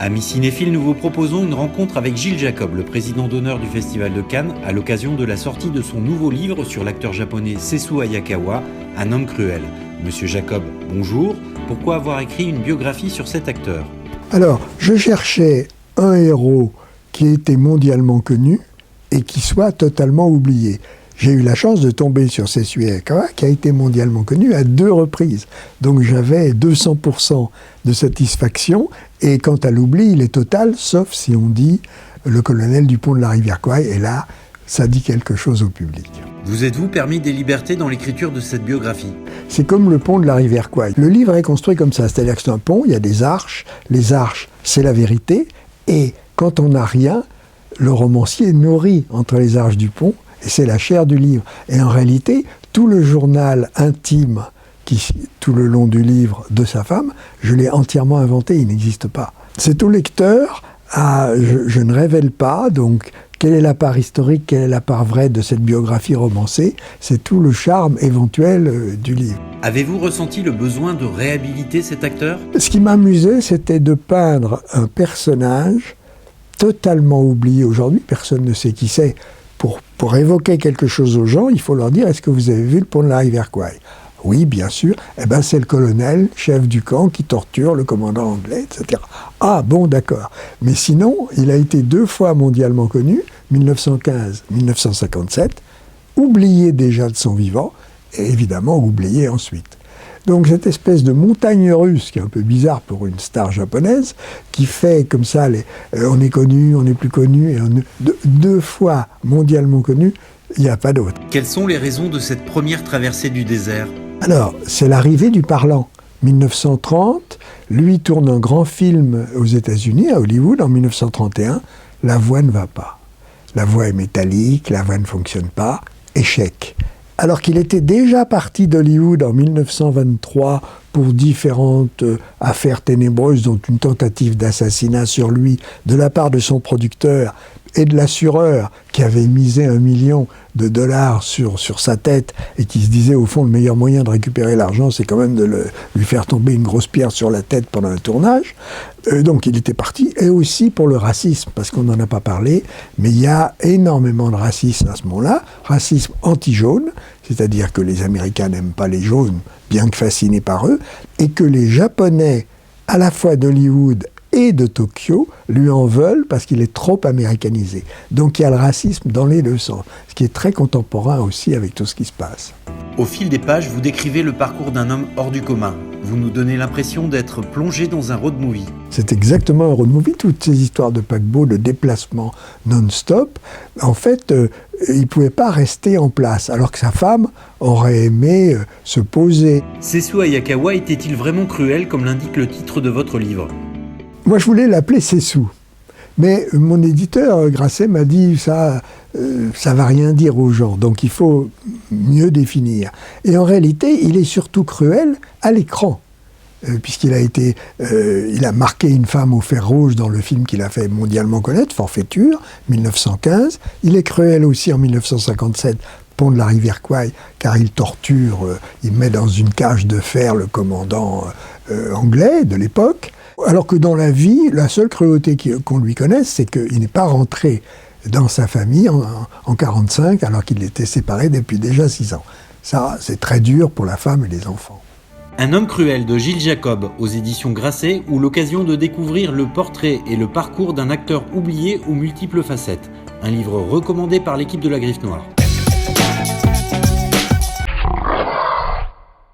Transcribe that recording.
Amis cinéphiles, nous vous proposons une rencontre avec Gilles Jacob, le président d'honneur du Festival de Cannes, à l'occasion de la sortie de son nouveau livre sur l'acteur japonais Sesu Hayakawa, Un homme cruel. Monsieur Jacob, bonjour. Pourquoi avoir écrit une biographie sur cet acteur ? Alors, je cherchais un héros qui était mondialement connu et qui soit totalement oublié. J'ai eu la chance de tomber sur Sesu Hayakawa, qui a été mondialement connu à 2 reprises. Donc j'avais 200% de satisfaction. Et quant à l'oubli, il est total, sauf si on dit le colonel du pont de la rivière Kwai. Et là, ça dit quelque chose au public. Vous êtes-vous permis des libertés dans l'écriture de cette biographie ? C'est comme le pont de la rivière Kwai. Le livre est construit comme ça, c'est-à-dire que c'est un pont, il y a des arches. Les arches, c'est la vérité. Et quand on n'a rien, le romancier nourrit entre les arches du pont. Et c'est la chair du livre. Et en réalité, tout le journal intime, tout le long du livre, de sa femme, je l'ai entièrement inventé, il n'existe pas. C'est au lecteur, je ne révèle pas, donc, quelle est la part historique, quelle est la part vraie de cette biographie romancée. C'est tout le charme éventuel du livre. Avez-vous ressenti le besoin de réhabiliter cet acteur ? Ce qui m'amusait, c'était de peindre un personnage totalement oublié aujourd'hui, personne ne sait qui c'est. Pour évoquer quelque chose aux gens, il faut leur dire « Est-ce que vous avez vu le pont de la rivière Kwai ?» Oui, bien sûr. Eh bien, c'est le colonel, chef du camp, qui torture le commandant anglais, etc. Ah, bon, d'accord. Mais sinon, il a été 2 fois mondialement connu, 1915-1957, oublié déjà de son vivant, et évidemment oublié ensuite. Donc cette espèce de montagne russe, qui est un peu bizarre pour une star japonaise, qui fait comme ça, on est connu, on n'est plus connu, et 2 fois mondialement connu, il n'y a pas d'autre. Quelles sont les raisons de cette première traversée du désert ? Alors, c'est l'arrivée du parlant. 1930, lui tourne un grand film aux États-Unis, à Hollywood, en 1931. La voix ne va pas. La voix est métallique, la voix ne fonctionne pas. Échec. Alors qu'il était déjà parti d'Hollywood en 1923 pour différentes affaires ténébreuses, dont une tentative d'assassinat sur lui de la part de son producteur et de l'assureur qui avait misé $1 million sur sa tête et qui se disait au fond le meilleur moyen de récupérer l'argent, c'est quand même de lui faire tomber une grosse pierre sur la tête pendant un tournage. Donc il était parti, et aussi pour le racisme, parce qu'on n'en a pas parlé, mais il y a énormément de racisme à ce moment-là, racisme anti-jaune, c'est-à-dire que les Américains n'aiment pas les jaunes, bien que fascinés par eux, et que les Japonais, à la fois d'Hollywood et de Tokyo, lui en veulent parce qu'il est trop américanisé. Donc il y a le racisme dans les 2 sens, ce qui est très contemporain aussi avec tout ce qui se passe. Au fil des pages, vous décrivez le parcours d'un homme hors du commun. Vous nous donnez l'impression d'être plongé dans un road movie. C'est exactement un road movie, toutes ces histoires de paquebot, de déplacement non-stop. En fait, il ne pouvait pas rester en place, alors que sa femme aurait aimé se poser. Sesu Hayakawa était-il vraiment cruel, comme l'indique le titre de votre livre ? Moi, je voulais l'appeler Sesu. Mais mon éditeur, Grasset, m'a dit ça va rien dire aux gens, donc il faut mieux définir. Et en réalité, il est surtout cruel à l'écran, puisqu'il il a marqué une femme au fer rouge dans le film qu'il a fait mondialement connaître, Forfaiture, 1915. Il est cruel aussi en 1957, pont de la rivière Kwai, car il torture, il met dans une cage de fer le commandant anglais de l'époque. Alors que dans la vie, la seule cruauté qu'on lui connaisse, c'est qu'il n'est pas rentré dans sa famille en 1945, alors qu'il était séparé depuis déjà 6 ans. Ça, c'est très dur pour la femme et les enfants. Un homme cruel de Gilles Jacob, aux éditions Grasset, ou l'occasion de découvrir le portrait et le parcours d'un acteur oublié aux multiples facettes. Un livre recommandé par l'équipe de La Griffe Noire.